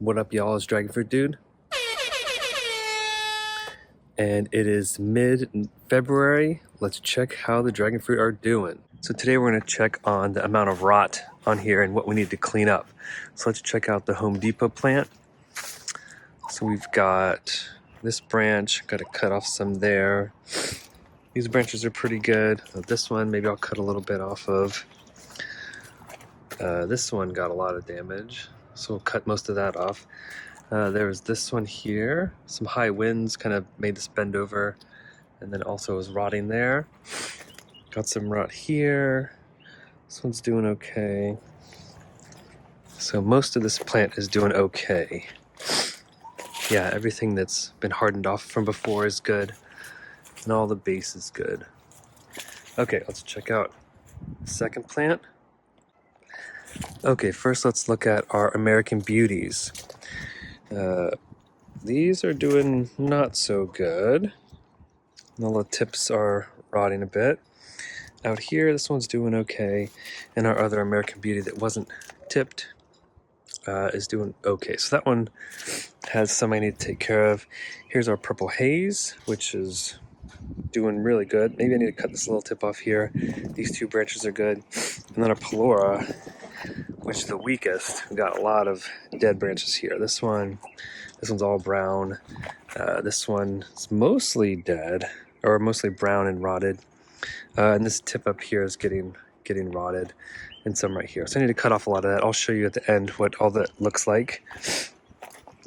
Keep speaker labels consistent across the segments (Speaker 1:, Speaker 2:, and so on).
Speaker 1: What up, y'all? It's Dragon Fruit Dude. And it is mid-February. Let's check how the dragon fruit are doing. So today we're going to check on the amount of rot on here and what we need to clean up. So let's check out the Home Depot plant. So we've got this branch, got to cut off some there. These branches are pretty good. This one, maybe I'll cut a little bit off of. This one got a lot of damage, so we'll cut most of that off. There's this one here. Some high winds kind of made this bend over, and then also was rotting there. Got some rot here. This one's doing okay. So most of this plant is doing okay. Yeah, everything that's been hardened off from before is good, and all the base is good. Okay, let's check out the second plant. Okay, first let's look at our American Beauties. These are doing not so good. All the tips are rotting a bit. Out here, this one's doing okay. And our other American Beauty that wasn't tipped is doing okay. So that one has some I need to take care of. Here's our Purple Haze, which is doing really good. Maybe I need to cut this little tip off here. These two branches are good. And then our Pelora, which is the weakest. We got a lot of dead branches here. This one's all brown. This one is mostly dead, or mostly brown and rotted. And this tip up here is getting rotted, and some right here. So I need to cut off a lot of that. I'll show you at the end what all that looks like.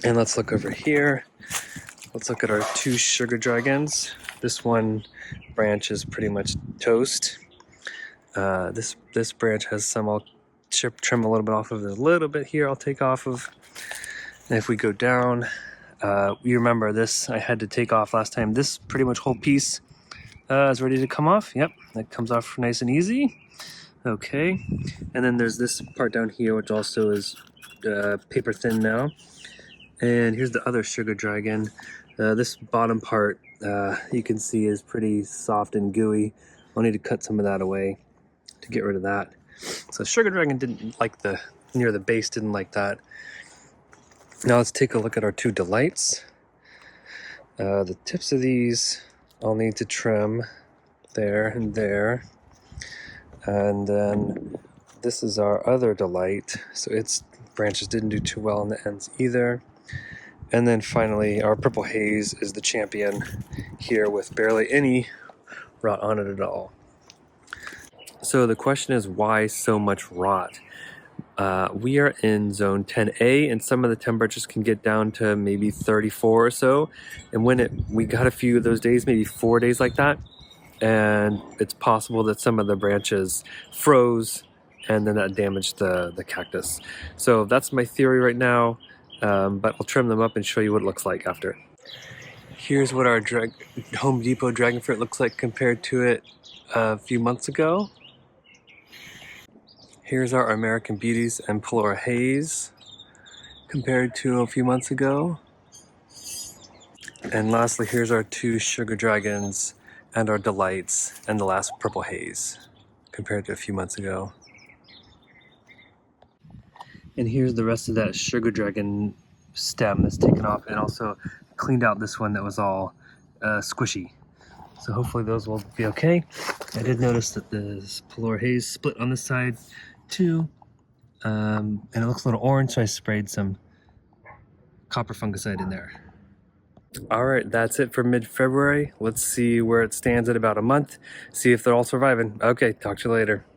Speaker 1: And let's look over here. Let's look at our two sugar dragons. This one branch is pretty much toast. This branch has some I'll trim a little bit off of. There's a little bit here I'll take off of. And if we go down, you remember this I had to take off last time. This pretty much whole piece is ready to come off. Yep, that comes off nice and easy. Okay, and then there's this part down here which also is paper thin now. And here's the other sugar dragon. This bottom part you can see is pretty soft and gooey. I'll need to cut some of that away to get rid of that. So sugar dragon didn't like near the base, didn't like that. Now let's take a look at our two delights. The tips of these I'll need to trim there and there. And then this is our other delight. So its branches didn't do too well on the ends either. And then finally our Purple Haze is the champion here with barely any rot on it at all. So the question is, why so much rot? We are in zone 10A, and some of the temperatures can get down to maybe 34 or so. And we got a few of those days, maybe 4 days like that, and it's possible that some of the branches froze, and then that damaged the cactus. So that's my theory right now, but I'll trim them up and show you what it looks like after. Here's what our Home Depot dragon fruit looks like compared to it a few months ago. Here's our American Beauties and Pelora Haze compared to a few months ago. And lastly, here's our two sugar dragons and our delights and the last Purple Haze compared to a few months ago. And here's the rest of that sugar dragon stem that's taken off, and also cleaned out this one that was all squishy. So hopefully those will be okay. I did notice that the Pelora Haze split on this side too, and it looks a little orange, so I sprayed some copper fungicide in there. Alright, that's it for mid-February. Let's see where it stands at about a month, see if they're all surviving. Okay, talk to you later.